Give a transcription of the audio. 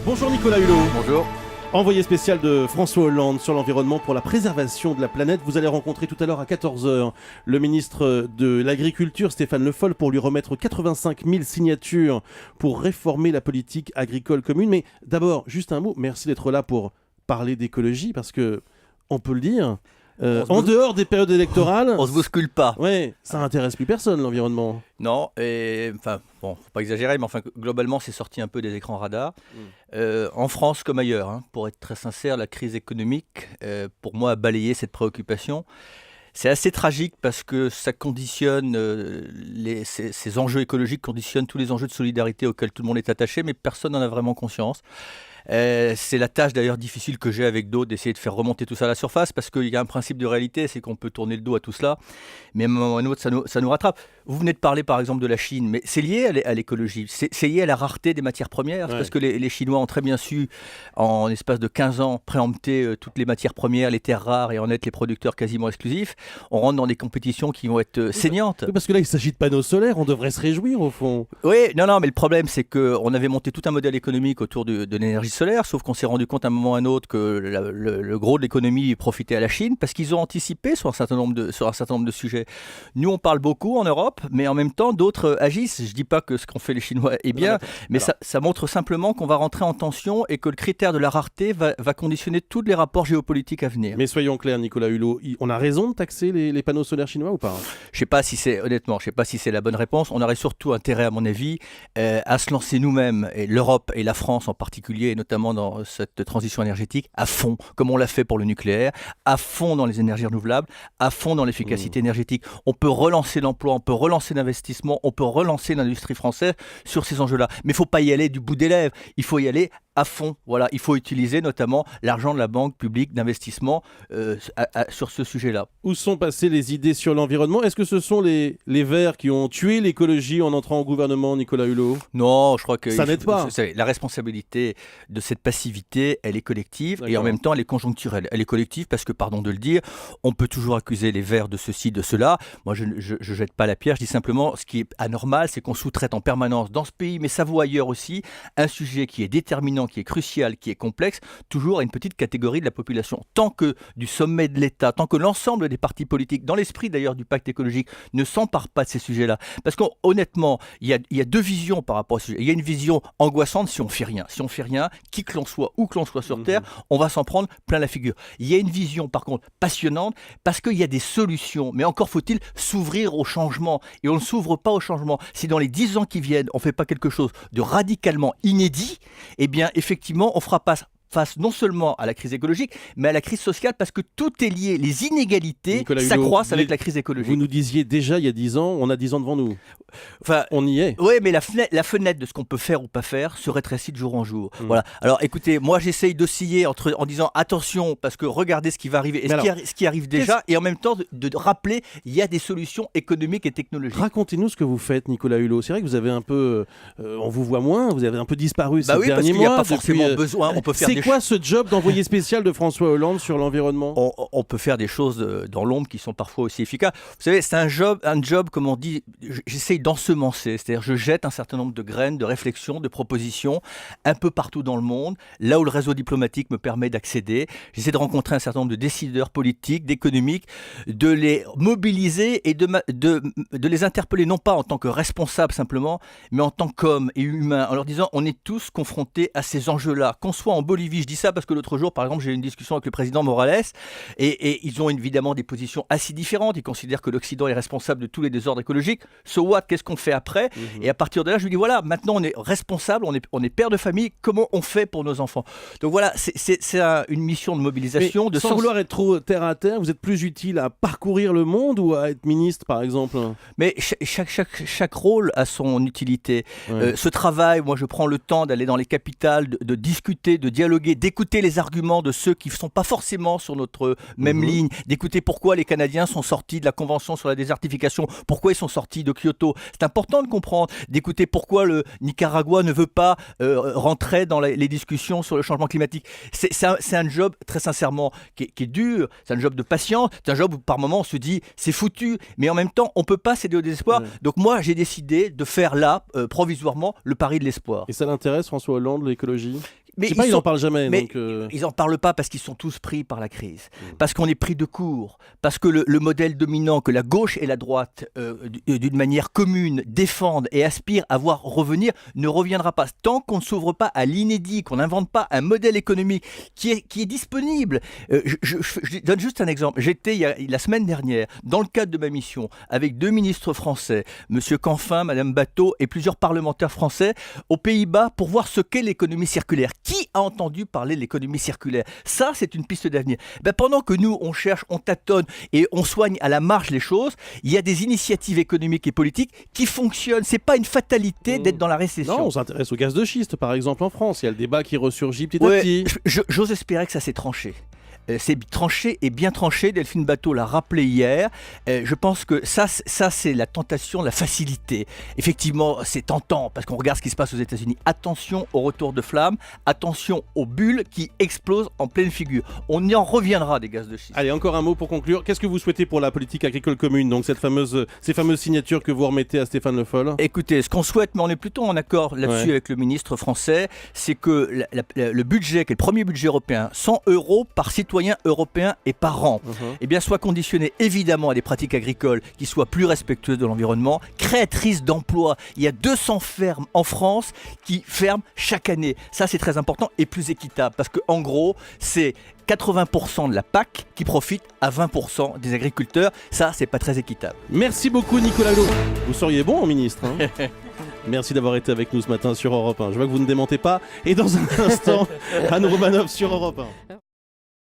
Bonjour Nicolas Hulot. Bonjour. Envoyé spécial de François Hollande sur l'environnement pour la préservation de la planète. Vous allez rencontrer tout à l'heure à 14h le ministre de l'Agriculture Stéphane Le Foll pour lui remettre 85 000 signatures pour réformer la politique agricole commune. Mais d'abord, juste un mot, merci d'être là pour parler d'écologie parce que, on peut le dire, en dehors des périodes électorales... On se bouscule pas. Ouais, ça intéresse plus personne l'environnement. Non, et enfin, bon, faut pas exagérer, mais enfin, globalement, c'est sorti un peu des écrans radars. En France comme ailleurs, hein, pour être très sincère, la crise économique, pour moi, a balayé cette préoccupation. C'est assez tragique parce que ça conditionne, ces enjeux écologiques conditionnent tous les enjeux de solidarité auxquels tout le monde est attaché, mais personne n'en a vraiment conscience. C'est la tâche d'ailleurs difficile que j'ai avec d'autres d'essayer de faire remonter tout ça à la surface parce qu'il y a un principe de réalité, c'est qu'on peut tourner le dos à tout cela, mais à un moment ou à un autre, ça nous rattrape. Vous venez de parler par exemple de la Chine, mais c'est lié à l'écologie, c'est lié à la rareté des matières premières, parce que les Chinois ont très bien su, en espace de 15 ans, préempter toutes les matières premières, les terres rares et en être les producteurs quasiment exclusifs. On rentre dans des compétitions qui vont être saignantes. Oui, parce que là, il s'agit de panneaux solaires, on devrait se réjouir au fond. Oui, non, mais le problème, c'est qu'on avait monté tout un modèle économique autour de l'énergie solaire, sauf qu'on s'est rendu compte à un moment ou à un autre que le gros de l'économie profitait à la Chine parce qu'ils ont anticipé sur un certain nombre de sujets. Nous, on parle beaucoup en Europe, mais en même temps, d'autres agissent. Je ne dis pas que ce qu'ont fait les Chinois est bien, mais ça montre simplement qu'on va rentrer en tension et que le critère de la rareté va conditionner tous les rapports géopolitiques à venir. Mais soyons clairs, Nicolas Hulot, on a raison de taxer les panneaux solaires chinois ou pas ? Honnêtement, je ne sais pas si c'est la bonne réponse. On aurait surtout intérêt, à mon avis, à se lancer nous-mêmes, et l'Europe et la France en particulier, et notamment dans cette transition énergétique, à fond, comme on l'a fait pour le nucléaire, à fond dans les énergies renouvelables, à fond dans l'efficacité énergétique. On peut relancer l'emploi, on peut relancer l'investissement, on peut relancer l'industrie française sur ces enjeux-là. Mais il ne faut pas y aller du bout des lèvres, il faut y aller à fond. Voilà, il faut utiliser notamment l'argent de la banque publique d'investissement sur ce sujet-là. Où sont passées les idées sur l'environnement ? Est-ce que ce sont les Verts qui ont tué l'écologie en entrant au gouvernement, Nicolas Hulot ? Non, je crois que ça n'aide pas. La responsabilité de cette passivité, elle est collective. D'accord. Et en même temps, elle est conjoncturelle. Elle est collective parce que, pardon de le dire, on peut toujours accuser les Verts de ceci, de cela. Moi, je jette pas la pierre. Je dis simplement, ce qui est anormal, c'est qu'on sous-traite en permanence dans ce pays, mais ça vaut ailleurs aussi, un sujet qui est déterminant, qui est crucial, qui est complexe, toujours à une petite catégorie de la population. Tant que du sommet de l'État, tant que l'ensemble des partis politiques, dans l'esprit d'ailleurs du pacte écologique, ne s'emparent pas de ces sujets-là. Parce qu'honnêtement, il y a deux visions par rapport à ce sujet. Il y a une vision angoissante si on fait rien. Si on fait rien, qui que l'on soit, où que l'on soit sur Terre, on va s'en prendre plein la figure. Il y a une vision par contre passionnante parce qu'il y a des solutions. Mais encore faut-il s'ouvrir au changement. Et on ne s'ouvre pas au changement. Si dans les 10 ans qui viennent, on ne fait pas quelque chose de radicalement inédit, eh bien effectivement, on fera pas face non seulement à la crise écologique, mais à la crise sociale, parce que tout est lié. Les inégalités s'accroissent avec la crise écologique. Vous nous disiez déjà il y a 10 ans, on a 10 ans devant nous. Enfin, on y est. Oui, mais la fenêtre de ce qu'on peut faire ou pas faire se rétrécit de jour en jour. Voilà. Alors écoutez, moi j'essaye d'osciller en disant attention, parce que regardez ce qui va arriver et ce qui arrive déjà, et en même temps de rappeler il y a des solutions économiques et technologiques. Racontez-nous ce que vous faites, Nicolas Hulot. C'est vrai que vous avez un peu, on vous voit moins, vous avez un peu disparu ces derniers mois. Parce qu'il n'y a pas forcément besoin. On peut faire quoi ce job d'envoyé spécial de François Hollande sur l'environnement ? On peut faire des choses dans l'ombre qui sont parfois aussi efficaces. Vous savez, c'est un job, comme on dit, j'essaye d'ensemencer. C'est-à-dire, je jette un certain nombre de graines, de réflexions, de propositions, un peu partout dans le monde, là où le réseau diplomatique me permet d'accéder. J'essaie de rencontrer un certain nombre de décideurs politiques, d'économiques, de les mobiliser et de les interpeller, non pas en tant que responsables simplement, mais en tant qu'hommes et humains, en leur disant, on est tous confrontés à ces enjeux-là. Qu'on soit en Bolivie, je dis ça parce que l'autre jour, par exemple, j'ai eu une discussion avec le président Morales et ils ont évidemment des positions assez différentes. Ils considèrent que l'Occident est responsable de tous les désordres écologiques. So what ? Qu'est-ce qu'on fait après ? Et à partir de là, je lui dis voilà, maintenant on est responsable, on est père de famille, comment on fait pour nos enfants ? Donc voilà, c'est une mission de mobilisation. Mais sans vouloir être trop terre à terre, vous êtes plus utile à parcourir le monde ou à être ministre, par exemple ? Mais chaque rôle a son utilité. Ce travail, moi je prends le temps d'aller dans les capitales, de discuter, de dialoguer, d'écouter les arguments de ceux qui ne sont pas forcément sur notre même ligne, d'écouter pourquoi les Canadiens sont sortis de la Convention sur la désertification, pourquoi ils sont sortis de Kyoto. C'est important de comprendre, d'écouter pourquoi le Nicaragua ne veut pas rentrer dans les discussions sur le changement climatique. C'est un job, très sincèrement, qui est dur, c'est un job de patience, c'est un job où par moments on se dit c'est foutu, mais en même temps on ne peut pas céder au désespoir. Donc moi j'ai décidé de faire là, provisoirement, le pari de l'espoir. Et ça l'intéresse, François Hollande, l'écologie ? Mais Je sais pas, il en parle jamais. mais Donc, ils n'en parlent pas parce qu'ils sont tous pris par la crise, parce qu'on est pris de court, parce que le modèle dominant que la gauche et la droite, d'une manière commune, défendent et aspirent à voir revenir, ne reviendra pas. Tant qu'on ne s'ouvre pas à l'inédit, qu'on n'invente pas un modèle économique qui est disponible. Je donne juste un exemple. J'étais la semaine dernière, dans le cadre de ma mission, avec 2 ministres français, M. Canfin, Mme Bateau et plusieurs parlementaires français, aux Pays-Bas, pour voir ce qu'est l'économie circulaire. Qui a entendu parler de l'économie circulaire? Ça, c'est une piste d'avenir. Pendant que nous, on cherche, on tâtonne et on soigne à la marge les choses, il y a des initiatives économiques et politiques qui fonctionnent. C'est pas une fatalité d'être dans la récession. non, on s'intéresse au gaz de schiste, par exemple, en France. Il y a le débat qui ressurgit petit à petit. J'ose espérer que ça s'est tranché. C'est tranché et bien tranché. Delphine Bateau l'a rappelé hier. Je pense que ça c'est la tentation, la facilité. Effectivement, c'est tentant parce qu'on regarde ce qui se passe aux États-Unis. Attention au retour de flamme, attention aux bulles qui explosent en pleine figure. On y en reviendra des gaz de schiste. Allez, encore un mot pour conclure. Qu'est-ce que vous souhaitez pour la politique agricole commune? Donc ces fameuses signatures que vous remettez à Stéphane Le Foll. Écoutez, ce qu'on souhaite, mais on est plutôt en accord là-dessus avec le ministre français, c'est que le budget, qui est le premier budget européen, 100 € par citoyen européen et par an, eh bien, soit conditionné évidemment à des pratiques agricoles qui soient plus respectueuses de l'environnement, créatrices d'emplois. Il y a 200 fermes en France qui ferment chaque année. Ça, c'est très important et plus équitable parce qu'en gros, c'est 80% de la PAC qui profite à 20% des agriculteurs. Ça, c'est pas très équitable. Merci beaucoup, Nicolas Hulot. Vous seriez bon en ministre, hein. Merci d'avoir été avec nous ce matin sur Europe 1. Je vois que vous ne démentez pas. Et dans un instant, Anne Romanoff sur Europe 1.